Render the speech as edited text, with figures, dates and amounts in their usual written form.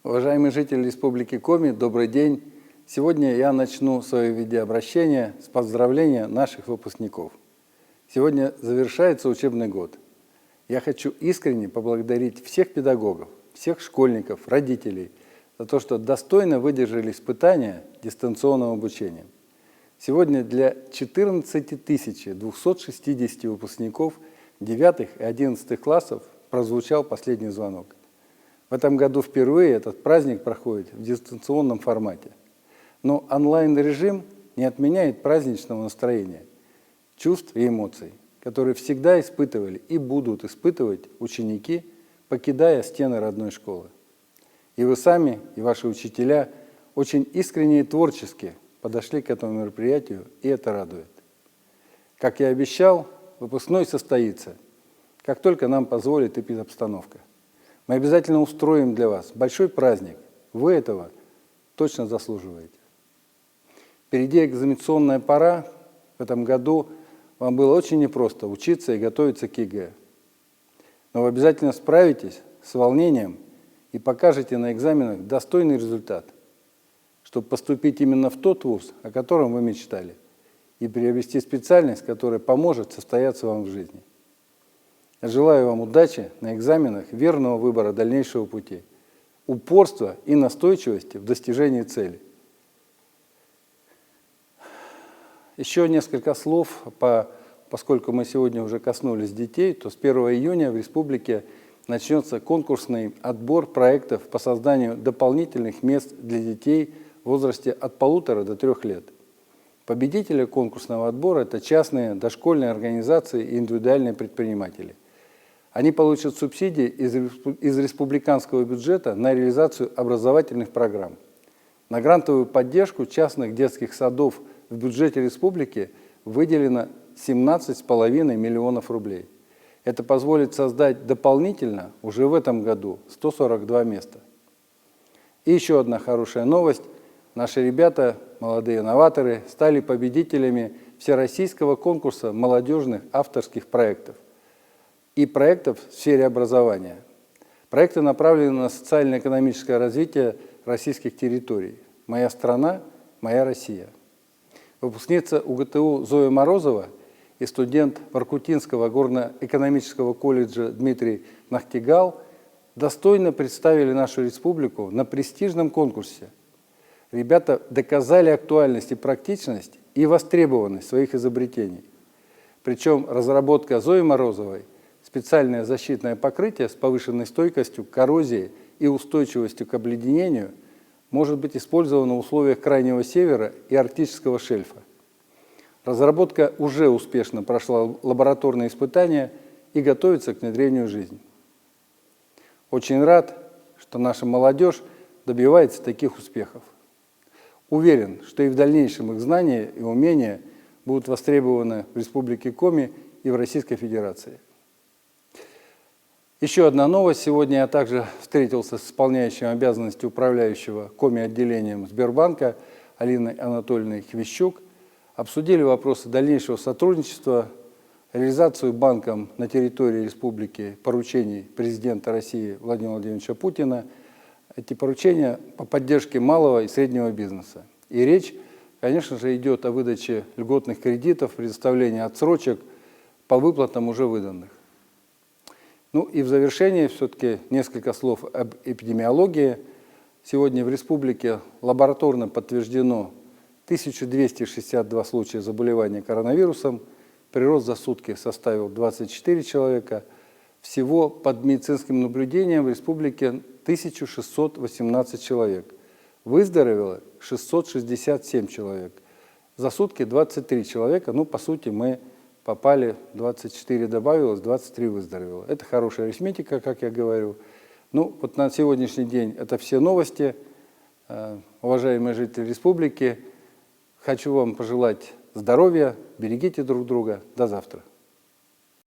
Уважаемые жители Республики Коми, добрый день! Сегодня я начну свое видеообращение с поздравления наших выпускников. Сегодня завершается учебный год. Я хочу искренне поблагодарить всех педагогов, всех школьников, родителей за то, что достойно выдержали испытания дистанционного обучения. Сегодня для 14 260 выпускников 9 и 11 классов прозвучал последний звонок. В этом году впервые этот праздник проходит в дистанционном формате. Но онлайн-режим не отменяет праздничного настроения, чувств и эмоций, которые всегда испытывали и будут испытывать ученики, покидая стены родной школы. И вы сами, и ваши учителя очень искренне и творчески подошли к этому мероприятию, и это радует. Как я обещал, выпускной состоится, как только нам позволит эпидобстановка. Мы обязательно устроим для вас большой праздник. Вы этого точно заслуживаете. Впереди экзаменационная пора. В этом году вам было очень непросто учиться и готовиться к ЕГЭ. Но вы обязательно справитесь с волнением и покажете на экзаменах достойный результат, чтобы поступить именно в тот вуз, о котором вы мечтали, и приобрести специальность, которая поможет состояться вам в жизни. Я желаю вам удачи на экзаменах, верного выбора дальнейшего пути, упорства и настойчивости в достижении цели. Еще несколько слов, поскольку мы сегодня уже коснулись детей, то с 1 июня в республике начнется конкурсный отбор проектов по созданию дополнительных мест для детей в возрасте от 1,5 до 3 лет. Победители конкурсного отбора – это частные дошкольные организации и индивидуальные предприниматели. Они получат субсидии из республиканского бюджета на реализацию образовательных программ. На грантовую поддержку частных детских садов в бюджете республики выделено 17,5 миллионов рублей. Это позволит создать дополнительно уже в этом году 142 места. И еще одна хорошая новость. Наши ребята, молодые новаторы, стали победителями всероссийского конкурса молодежных авторских проектов и проектов в сфере образования. Проекты направлены на социально-экономическое развитие российских территорий. «Моя страна, моя Россия». Выпускница УГТУ Зоя Морозова и студент Воркутинского горно-экономического колледжа Дмитрий Нахтигал достойно представили нашу республику на престижном конкурсе. Ребята доказали актуальность и практичность и востребованность своих изобретений. Причем разработка Зои Морозовой – специальное защитное покрытие с повышенной стойкостью к коррозии и устойчивостью к обледенению может быть использовано в условиях Крайнего Севера и Арктического шельфа. Разработка уже успешно прошла лабораторные испытания и готовится к внедрению в жизнь. Очень рад, что наша молодежь добивается таких успехов. Уверен, что и в дальнейшем их знания и умения будут востребованы в Республике Коми и в Российской Федерации. Еще одна новость. Сегодня я также встретился с исполняющим обязанности управляющего Коми-отделением Сбербанка Алиной Анатольевной Хвищук. Обсудили вопросы дальнейшего сотрудничества, реализацию банком на территории республики поручений президента России Владимира Владимировича Путина. Эти поручения по поддержке малого и среднего бизнеса. И речь, конечно же, идет о выдаче льготных кредитов, предоставлении отсрочек по выплатам уже выданных. Ну и в завершение все-таки несколько слов об эпидемиологии. Сегодня в республике лабораторно подтверждено 1262 случая заболевания коронавирусом. Прирост за сутки составил 24 человека. Всего под медицинским наблюдением в республике 1618 человек. Выздоровело 667 человек. За сутки 23 человека. Ну, по сути, мы попали, 24 добавилось, 23 выздоровело. Это хорошая арифметика, как я говорю. Ну, вот на сегодняшний день это все новости. Уважаемые жители республики, хочу вам пожелать здоровья, берегите друг друга. До завтра.